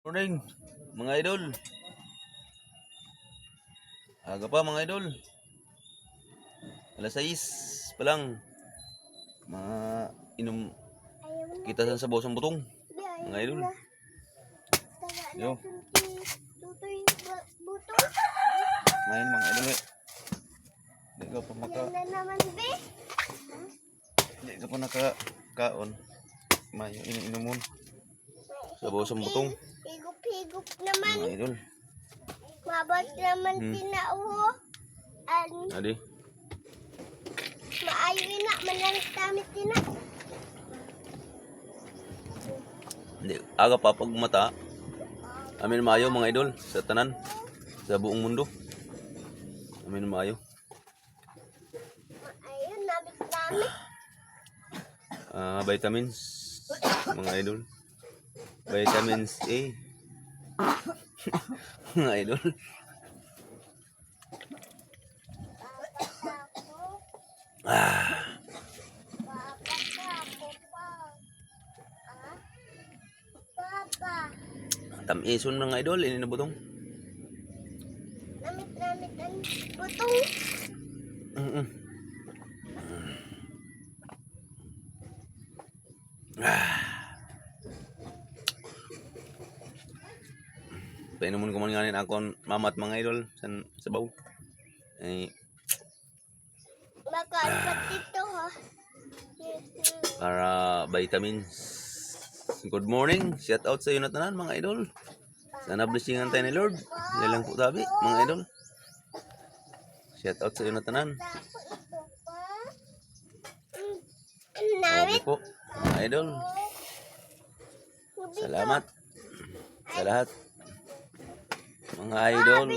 Morning, mga idol. Aga pa mga idol. Alas 6 pa lang. Mga inom kita sa bosong butong. Mga idol. Yo. Main mga idol. Hindi ka pa Hindi ka pa kaon. May inom sa bosong butong. Higup-higup naman. Mga idol. Mabot naman tinauho. Adi. Maayo na manang tamit tina. Hindi aga pa pag mata. Amin maayo mga idol sa tanan sa buong mundo. Amin maayo. Ayun, namit-namit. Vitamins mga idol. Vitamins A. Mga idol. Papa. Tamison mga idol, ini na butong. Namit-namit ang butong. Painumun ko man nganin akon mamat mga idol san sabaw. Makaanpat dito ha. Para vitamins. Good morning. Shout out sa iyo na tanan mga idol. Sana blessingan tayo ni Lord. Yan lang po tabi mga idol. Shout out sa iyo na tanan. Okay Namit. po mga idol. Salamat sa lahat mga idol.